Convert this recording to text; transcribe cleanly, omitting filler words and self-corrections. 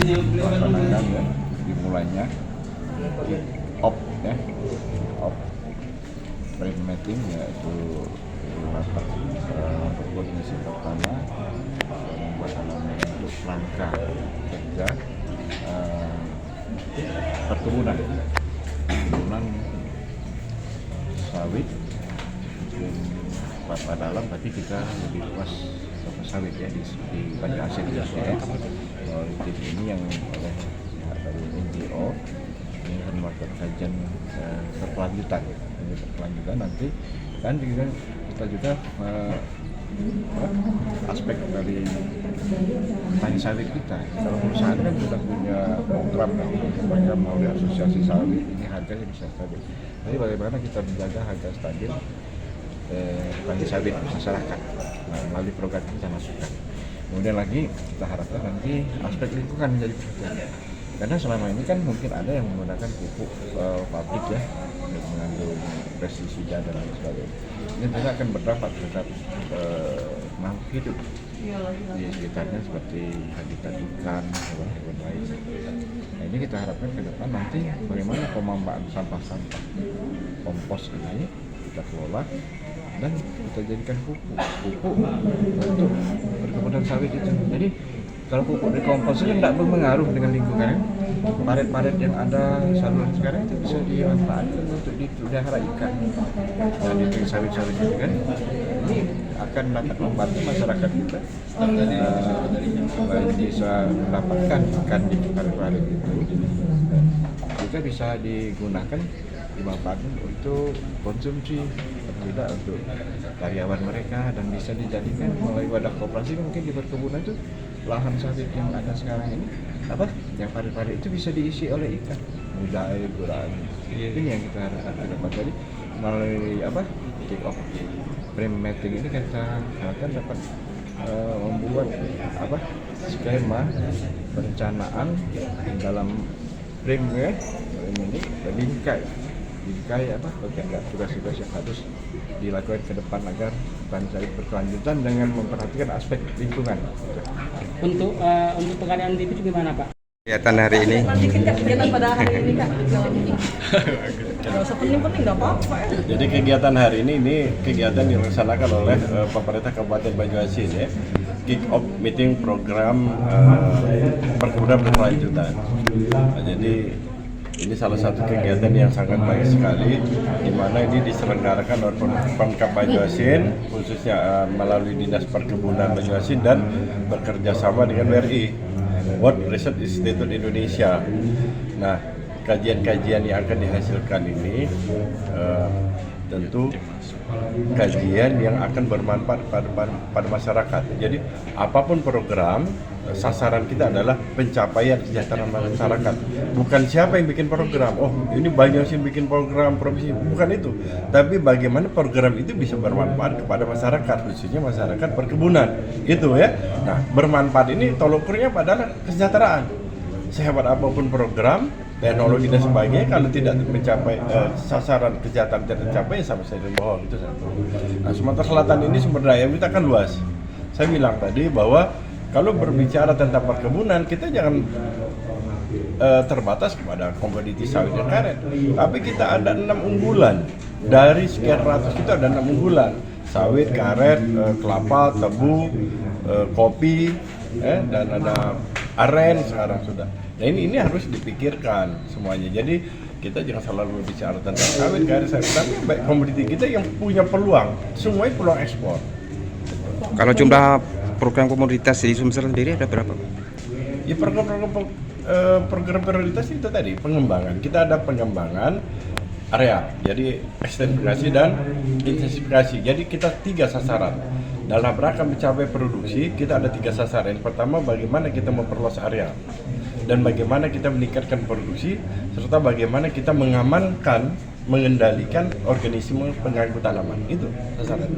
melaksanakan ya dimulainya op ya op frame meeting, yaitu rapat berkoordinasi pertama untuk langkah kerja perkebunan sawit. Kelapa dalam berarti kita lebih luas kelapa sawit ya di Banyu Asin ya. Tim ini yang oleh pihak dari NGO ini akan melakukan kajian berkelanjutan. Ini berkelanjutan nanti kan kita juga aspek dari petani sawit kita. Kalau perusahaan kan sudah punya program melalui asosiasi sawit, ini harganya bisa stabil. Jadi bagaimana kita menjaga harga stabil petani sawit masyarakat melalui program ini kita masukkan. Kemudian lagi kita harapkan nanti aspek lingkungan menjadi perhatian. Karena selama ini kan mungkin ada yang menggunakan pupuk pabrik ya untuk mengandung pestisida dan lain sebagainya. Ini juga akan berdampak terhadap makhluk hidup di sekitarnya seperti habitat ikan, hewan-hewan lain. Nah, ini kita harapkan ke depan nanti bagaimana pemanfaatan sampah-sampah kompos ini kita kelola dan kita jadikan pupuk untuk perkebunan sawit itu. Jadi kalau pupuk dekompos itu tidak berpengaruh dengan lingkungan. Paret-paret yang ada saluran sekarang itu bisa dimanfaatkan untuk dipelihara ikan. Dan di sawit-sawit itu kan ini akan dapat membantu masyarakat kita supaya bisa mendapatkan ikan di paret-paret itu. Juga bisa digunakan dimanfaatkan untuk konsumsi, tidak untuk karyawan mereka, dan bisa dijadikan melalui wadah koperasi. Mungkin di perkebunan itu lahan sawit yang ada sekarang ini yang parit-parit itu bisa diisi oleh ikan, budaya gurami. Ini yang kita harapkan ke depan. Jadi melalui kick off frame meeting ini kita harapkan dapat membuat skema perencanaan dalam frame ini bingkai tugas-tugas yang harus dilakukan ke depan agar petani sawit berkelanjutan dengan memperhatikan aspek lingkungan. Untuk pengadaan itu gimana Pak? Kegiatan hari ini. Kegiatan pada hari ini Kak. Nggak usah penting-penting, nggak apa-apa ya. Jadi kegiatan hari ini kegiatan yang dilaksanakan oleh pemerintah Kabupaten Banyuasin ya. Kick off meeting program perkebunan berkelanjutan. Nah, jadi ini salah satu kegiatan yang sangat baik sekali, di mana ini diselenggarakan oleh Pemkab Banyuasin, khususnya melalui Dinas Perkebunan Banyuasin dan bekerja sama dengan WRI, World Research Institute Indonesia. Nah, kajian-kajian yang akan dihasilkan ini tentu kajian yang akan bermanfaat pada masyarakat. Jadi apapun program, sasaran kita adalah pencapaian kesejahteraan masyarakat. Bukan siapa yang bikin program, ini Banyuasin bikin program provinsi, bukan itu. Tapi bagaimana program itu bisa bermanfaat kepada masyarakat, khususnya masyarakat perkebunan. Itu ya. Nah, bermanfaat ini tolok ukurnya adalah kesejahteraan. Sehebat apapun program, teknologi dan sebagainya, kalau tidak mencapai sasaran kesejahteraan tidak tercapai, sama saja bohong. Itu satu. Nah, Sumatera Selatan ini sumber daya kita kan luas. Saya bilang tadi bahwa kalau berbicara tentang perkebunan, kita jangan terbatas kepada komoditi sawit dan karet. Tapi kita ada 6 unggulan. Dari sekian ratus itu ada 6 unggulan. Sawit, karet, kelapa, tebu, kopi, dan ada aren sekarang sudah. Nah ini harus dipikirkan semuanya. Jadi kita jangan selalu berbicara tentang sawit, karet, tapi baik komoditi kita yang punya peluang. Semuanya peluang ekspor. Kalau jumlah program komoditas di Sumsel sendiri ada berapa? Ya program prioritas itu tadi pengembangan. Kita ada pengembangan area, jadi ekstensifikasi dan intensifikasi. Jadi kita 3 sasaran. Dalam rangka mencapai produksi, kita ada 3 sasaran. Yang pertama, bagaimana kita memperluas area, dan bagaimana kita meningkatkan produksi, serta bagaimana kita mengamankan, mengendalikan organisme pengganggu tanaman. Itu sasaran.